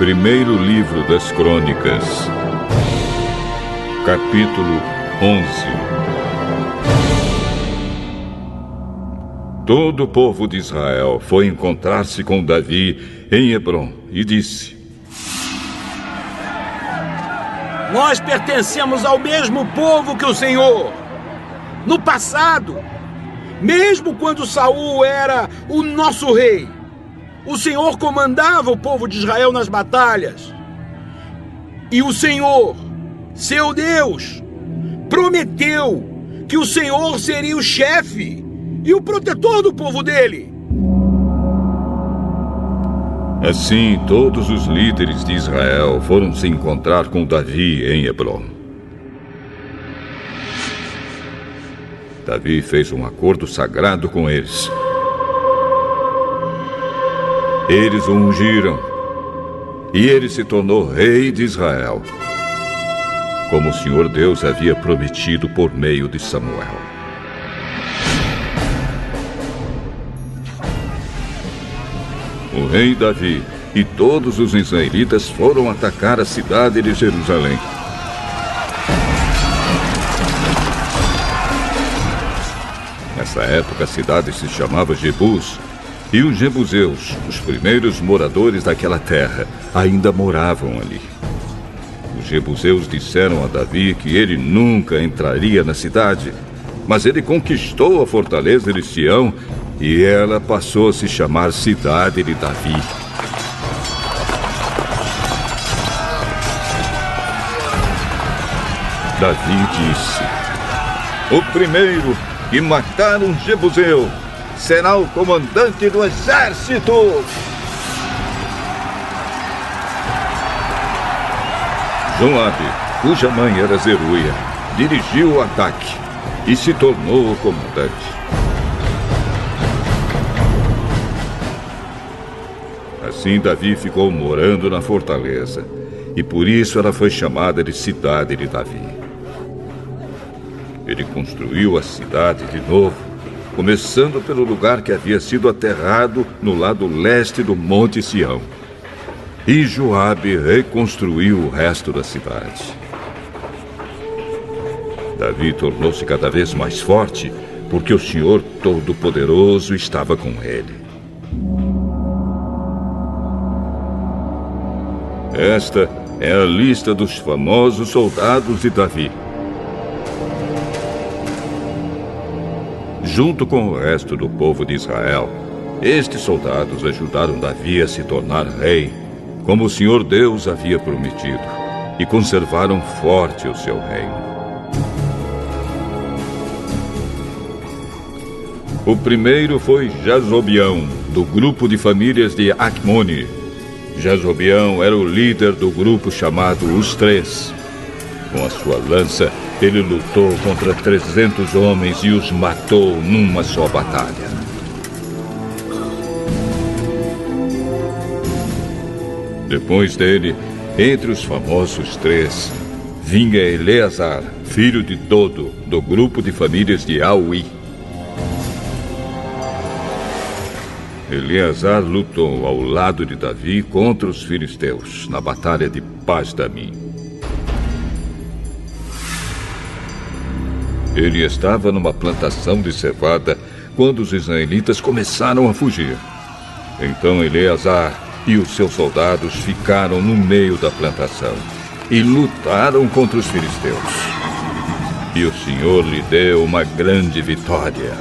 Primeiro livro das Crônicas, capítulo 11. Todo o povo de Israel foi encontrar-se com Davi em Hebrom e disse: Nós pertencemos ao mesmo povo que o Senhor. No passado, mesmo quando Saul era o nosso rei, o Senhor comandava o povo de Israel nas batalhas. E o Senhor, seu Deus, prometeu que o Senhor seria o chefe e o protetor do povo dele. Assim, todos os líderes de Israel foram se encontrar com Davi em Hebrom. Davi fez um acordo sagrado com eles. Eles o ungiram, e ele se tornou rei de Israel, como o Senhor Deus havia prometido por meio de Samuel. O rei Davi e todos os israelitas foram atacar a cidade de Jerusalém. Nessa época, a cidade se chamava Jebus, e os jebuseus, os primeiros moradores daquela terra, ainda moravam ali. Os jebuseus disseram a Davi que ele nunca entraria na cidade, mas ele conquistou a fortaleza de Sião e ela passou a se chamar Cidade de Davi. Davi disse: O primeiro que matar um jebuseu será o comandante do exército. Joabe, cuja mãe era Zeruia, dirigiu o ataque e se tornou o comandante. Assim, Davi ficou morando na fortaleza, e por isso ela foi chamada de Cidade de Davi. Ele construiu a cidade de novo, começando pelo lugar que havia sido aterrado no lado leste do Monte Sião. E Joabe reconstruiu o resto da cidade. Davi tornou-se cada vez mais forte, porque o Senhor Todo-Poderoso estava com ele. Esta é a lista dos famosos soldados de Davi. Junto com o resto do povo de Israel, estes soldados ajudaram Davi a se tornar rei, como o Senhor Deus havia prometido, e conservaram forte o seu reino. O primeiro foi Jazobeão, do grupo de famílias de Acmone. Jazobeão era o líder do grupo chamado Os Três. Com a sua lança, ele lutou contra 300 homens e os matou numa só batalha. Depois dele, entre os famosos três, vinha Eleazar, filho de Dodo, do grupo de famílias de Auí. Eleazar lutou ao lado de Davi contra os filisteus, na batalha de Pas-damim. Ele estava numa plantação de cevada quando os israelitas começaram a fugir. Então Eleazar e os seus soldados ficaram no meio da plantação e lutaram contra os filisteus. E o Senhor lhe deu uma grande vitória.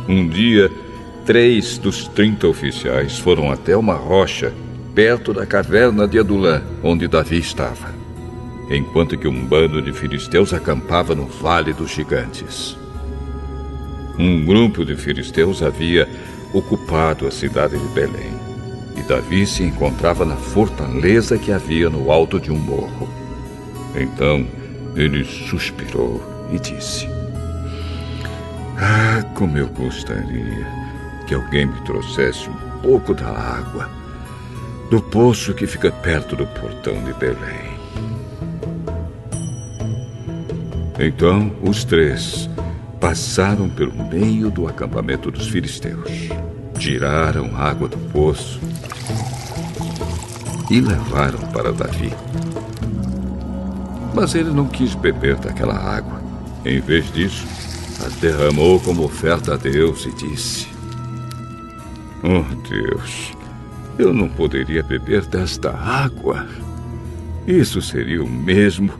Um dia, 3 dos 30 oficiais foram até uma rocha perto da caverna de Adulã, onde Davi estava, enquanto que um bando de filisteus acampava no Vale dos Gigantes. Um grupo de filisteus havia ocupado a cidade de Belém, e Davi se encontrava na fortaleza que havia no alto de um morro. Então ele suspirou e disse: como eu gostaria que alguém me trouxesse um pouco da água do poço que fica perto do portão de Belém. Então os três passaram pelo meio do acampamento dos filisteus, tiraram água do poço e levaram para Davi. Mas ele não quis beber daquela água. Em vez disso, a derramou como oferta a Deus e disse: "Oh Deus, eu não poderia beber desta água. Isso seria o mesmo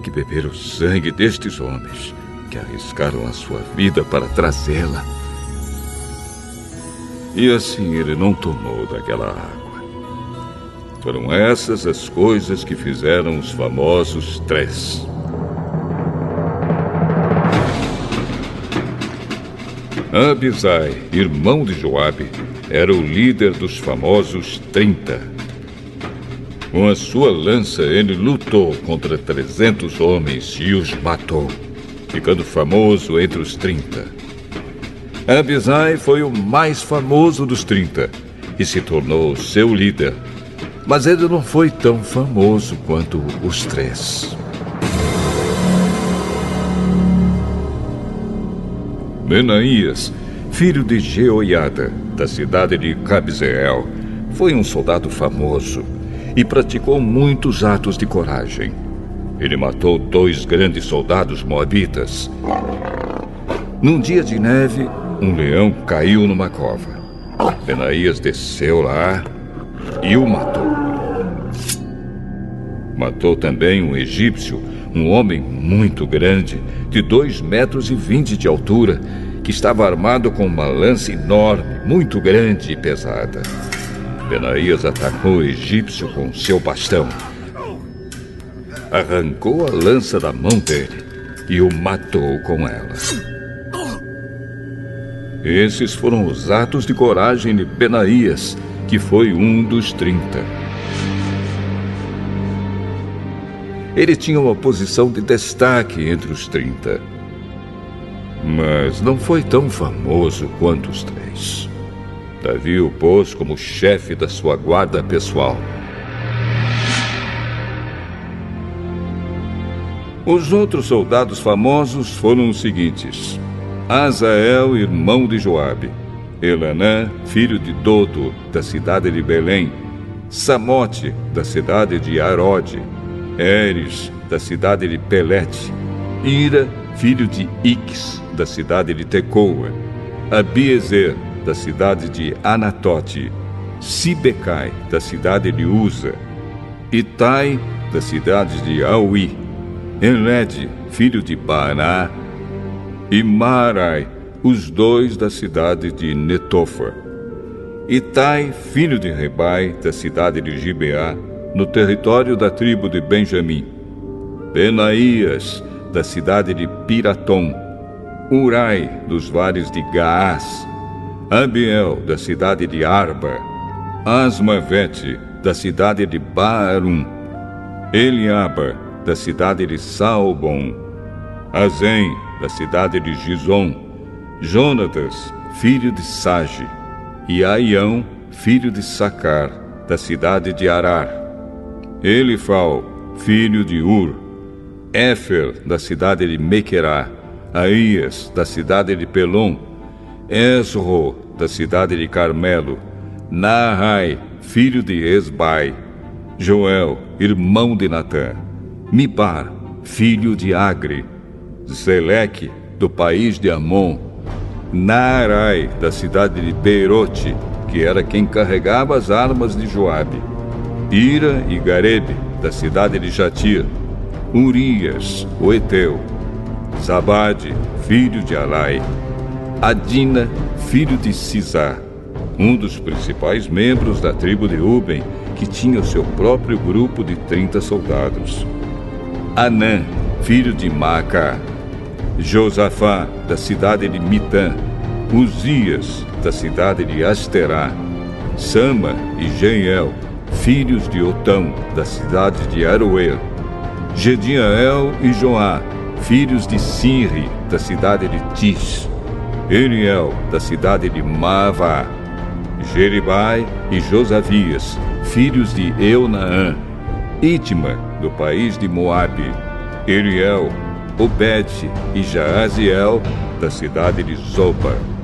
que beber o sangue destes homens que arriscaram a sua vida para trazê-la." E assim ele não tomou daquela água. Foram essas as coisas que fizeram os famosos 3. Abisai, irmão de Joabe, era o líder dos famosos 30. Com a sua lança, ele lutou contra 300 homens e os matou, ficando famoso entre os 30. Abisai foi o mais famoso dos 30 e se tornou seu líder. Mas ele não foi tão famoso quanto os 3. Benaías, filho de Jeoiada, da cidade de Cabzeel, foi um soldado famoso e praticou muitos atos de coragem. Ele matou 2 grandes soldados moabitas. Num dia de neve, um leão caiu numa cova. Benaías desceu lá e o matou. Matou também um egípcio, um homem muito grande, de 2,20 metros de altura, que estava armado com uma lança enorme, muito grande e pesada. Benaías atacou o egípcio com seu bastão. Arrancou a lança da mão dele e o matou com ela. Esses foram os atos de coragem de Benaías, que foi um dos 30. Ele tinha uma posição de destaque entre os 30. Mas não foi tão famoso quanto os 3. Davi o pôs como chefe da sua guarda pessoal. Os outros soldados famosos foram os seguintes: Azael, irmão de Joabe; Elanã, filho de Dodo, da cidade de Belém; Samote, da cidade de Arode; Eres, da cidade de Pelete; Ira, filho de Ix, da cidade de Tecoa; Abiezer, da cidade de Anatote; Sibecai, da cidade de Uza; Itai, da cidade de Auí; Enled, filho de Baaná; e Maarai, os 2 da cidade de Netofa; Itai, filho de Rebai, da cidade de Gibeá, no território da tribo de Benjamim; Benaías, da cidade de Piratom; Urai, dos vales de Gaás; Abiel, da cidade de Arba; Asmavete, da cidade de Baarum; Eliaba, da cidade de Saalbom; Azem, da cidade de Gizom; Jonatas, filho de Sage; e Aião, filho de Sacar, da cidade de Arar; Elifal, filho de Ur; Éfer, da cidade de Mequerá; Aías, da cidade de Pelom; Esro, da cidade de Carmelo; Naai, filho de Esbai; Joel, irmão de Natã; Mibar, filho de Agre; Zeleque, do país de Amon; Naarai, da cidade de Beirote, que era quem carregava as armas de Joabe; Ira e Garebe, da cidade de Jatir; Urias, o Eteu; Zabade, filho de Alai; Adina, filho de Sisá, um dos principais membros da tribo de Ruben, que tinha o seu próprio grupo de 30 soldados; Anã, filho de Maacá; Josafá, da cidade de Mitã; Uzias, da cidade de Asterá; Sama e Jeiel, filhos de Otão, da cidade de Aroer; Gediael e Joá, filhos de Sinri, da cidade de Tis; Eliel, da cidade de Maavá; Jeribai e Josavias, filhos de Eunaã; Itma, do país de Moabe; Eliel, Obed e Jaaziel, da cidade de Zopa.